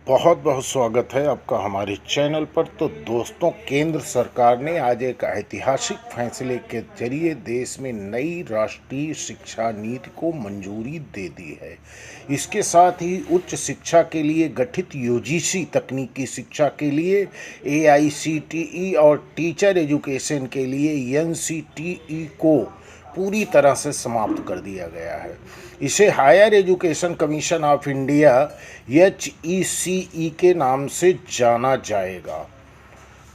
बहुत बहुत स्वागत है आपका हमारे चैनल पर। तो दोस्तों, केंद्र सरकार ने आज एक ऐतिहासिक फैसले के जरिए देश में नई राष्ट्रीय शिक्षा नीति को मंजूरी दे दी है। इसके साथ ही उच्च शिक्षा के लिए गठित यूजीसी, तकनीकी शिक्षा के लिए एआईसीटीई और टीचर एजुकेशन के लिए एनसीटीई को पूरी तरह से समाप्त कर दिया गया है। इसे Higher Education Commission of India HECE के नाम से जाना जाएगा।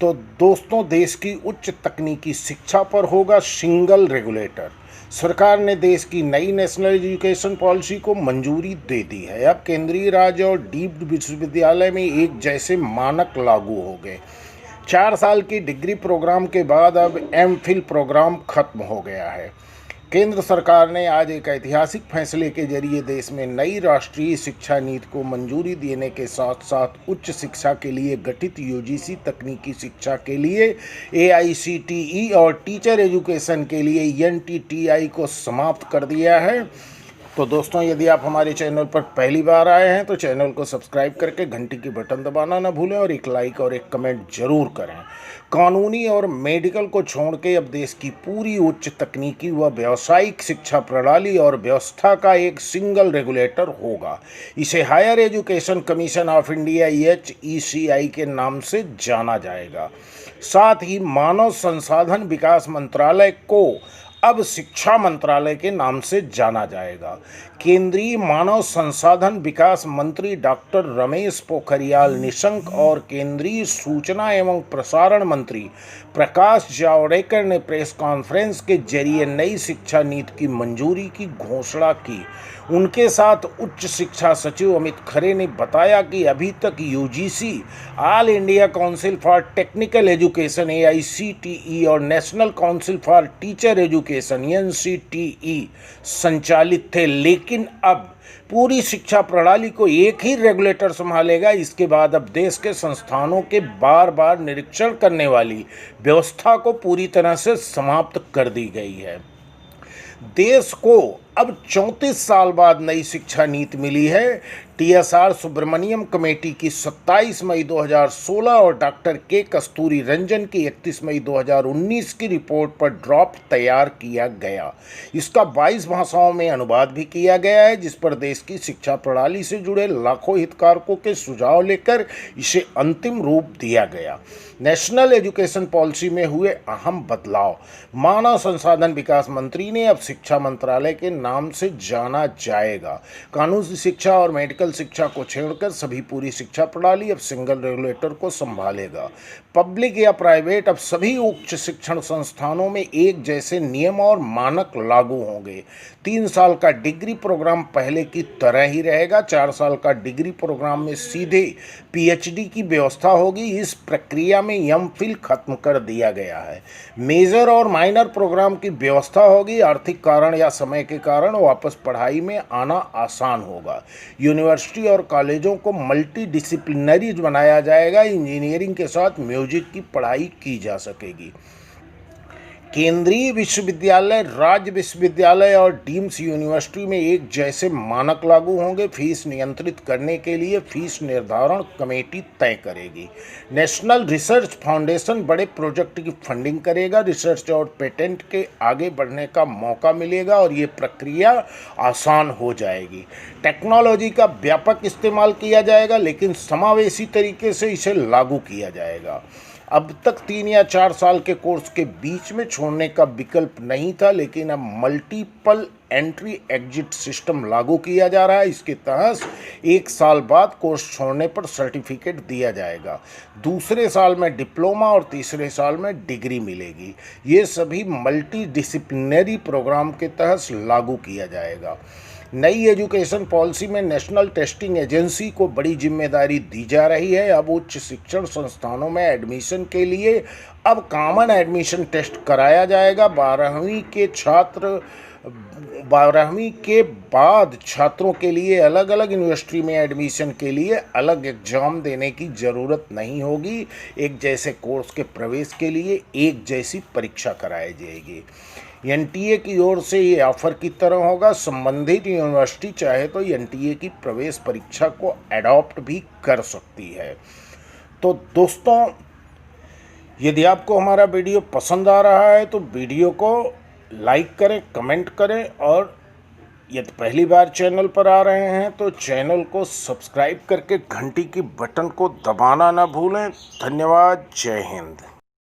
तो दोस्तों, देश की उच्च तकनीकी शिक्षा पर होगा सिंगल रेगुलेटर। सरकार ने देश की नई नेशनल एजुकेशन पॉलिसी को मंजूरी दे दी है। अब केंद्रीय, राज्य और डीम्ड विश्वविद्यालय में एक जैसे मानक लागू हो गए। 4 साल की डिग्री प्रोग्राम के बाद अब एमफिल प्रोग्राम खत्म हो गया है। केंद्र सरकार ने आज एक ऐतिहासिक फैसले के जरिए देश में नई राष्ट्रीय शिक्षा नीति को मंजूरी देने के साथ साथ उच्च शिक्षा के लिए गठित यूजीसी, तकनीकी शिक्षा के लिए एआईसीटीई और टीचर एजुकेशन के लिए एनटीटीआई को समाप्त कर दिया है। तो दोस्तों, यदि आप हमारे चैनल पर पहली बार आए हैं तो चैनल को सब्सक्राइब करके घंटी की बटन दबाना ना भूलें और एक लाइक और एक कमेंट जरूर करें। कानूनी और मेडिकल को छोड़ के अब देश की पूरी उच्च तकनीकी व व्यावसायिक शिक्षा प्रणाली और व्यवस्था का एक सिंगल रेगुलेटर होगा। इसे Higher Education Commission of India HECI के नाम से जाना जाएगा। साथ ही मानव संसाधन विकास मंत्रालय को अब शिक्षा मंत्रालय के नाम से जाना जाएगा। केंद्रीय मानव संसाधन विकास मंत्री डॉक्टर रमेश पोखरियाल निशंक और केंद्रीय सूचना एवं प्रसारण मंत्री प्रकाश जावड़ेकर ने प्रेस कॉन्फ्रेंस के जरिए नई शिक्षा नीति की मंजूरी की घोषणा की। उनके साथ उच्च शिक्षा सचिव अमित खरे ने बताया कि अभी तक UGC, all India council for technical education AICTE और national council for teacher education NCTE संचालित थे, लेकिन अब पूरी शिक्षा प्रणाली को एक ही रेगुलेटर संभालेगा। इसके बाद अब देश के संस्थानों के बार बार निरीक्षण करने वाली व्यवस्था को पूरी तरह से समाप्त कर दी गई है। देश को अब 34 साल बाद नई शिक्षा नीति मिली है। TSR सुब्रमण्यम कमेटी की 27 मई 2016 और डॉक्टर के कस्तूरी रंजन की 31 मई 2019 की रिपोर्ट पर ड्राफ्ट तैयार किया गया। इसका 22 भाषाओं में अनुवाद भी किया गया है, जिस पर देश की शिक्षा प्रणाली से जुड़े लाखों हितधारकों के सुझाव लेकर इसे अंतिम रूप दिया गया। नेशनल एजुकेशन पॉलिसी में हुए अहम बदलाव। मानव संसाधन विकास मंत्री ने अब शिक्षा मंत्रालय के नाम से जाना जाएगा। कानूनी शिक्षा और मेडिकल शिक्षा को छोड़कर सभी पूरी शिक्षा प्रणाली अब सिंगल रेगुलेटर को संभालेगा। पब्लिक या प्राइवेट, अब सभी उच्च शिक्षण संस्थानों में एक जैसे नियम और मानक लागू होंगे। 3 साल का डिग्री प्रोग्राम पहले की तरह ही रहेगा। 4 साल का डिग्री प्रोग्राम में सीधे PhD की व्यवस्था होगी। इस प्रक्रिया में एमफिल खत्म कर दिया गया है। मेजर और माइनर प्रोग्राम की व्यवस्था होगी। आर्थिक कारण या समय के कारण वापस पढ़ाई में आना आसान होगा। यूनिवर्सिटी और कॉलेजों को मल्टी डिसिप्लिनरी बनाया जाएगा। इंजीनियरिंग के साथ म्यूजिक की पढ़ाई की जा सकेगी। केंद्रीय विश्वविद्यालय, राज्य विश्वविद्यालय और डीम्स यूनिवर्सिटी में एक जैसे मानक लागू होंगे। फीस नियंत्रित करने के लिए फीस निर्धारण कमेटी तय करेगी। नेशनल रिसर्च फाउंडेशन बड़े प्रोजेक्ट की फंडिंग करेगा। रिसर्च और पेटेंट के आगे बढ़ने का मौका मिलेगा और ये प्रक्रिया आसान हो जाएगी। टेक्नोलॉजी का व्यापक इस्तेमाल किया जाएगा, लेकिन समावेशी तरीके से इसे लागू किया जाएगा। अब तक 3 या 4 साल के कोर्स के बीच में छोड़ने का विकल्प नहीं था, लेकिन अब मल्टीपल एंट्री एग्जिट सिस्टम लागू किया जा रहा है। इसके तहत 1 साल बाद कोर्स छोड़ने पर सर्टिफिकेट दिया जाएगा। दूसरे साल में डिप्लोमा और तीसरे साल में डिग्री मिलेगी। ये सभी मल्टी डिसिप्लिनरी प्रोग्राम के तहत लागू किया जाएगा। नई एजुकेशन पॉलिसी में नेशनल टेस्टिंग एजेंसी को बड़ी जिम्मेदारी दी जा रही है। अब उच्च शिक्षण संस्थानों में एडमिशन के लिए अब कॉमन एडमिशन टेस्ट कराया जाएगा। 12वीं के बाद छात्रों के लिए अलग अलग यूनिवर्सिटी में एडमिशन के लिए अलग एग्जाम देने की ज़रूरत नहीं होगी। एक जैसे कोर्स के प्रवेश के लिए एक जैसी परीक्षा कराई जाएगी। एनटीए की ओर से ये ऑफर की तरह होगा। संबंधित यूनिवर्सिटी चाहे तो एनटीए की प्रवेश परीक्षा को एडॉप्ट भी कर सकती है। तो दोस्तों, यदि आपको हमारा वीडियो पसंद आ रहा है तो वीडियो को लाइक करें, कमेंट करें, और यदि पहली बार चैनल पर आ रहे हैं तो चैनल को सब्सक्राइब करके घंटी की बटन को दबाना ना भूलें। धन्यवाद। जय हिंद।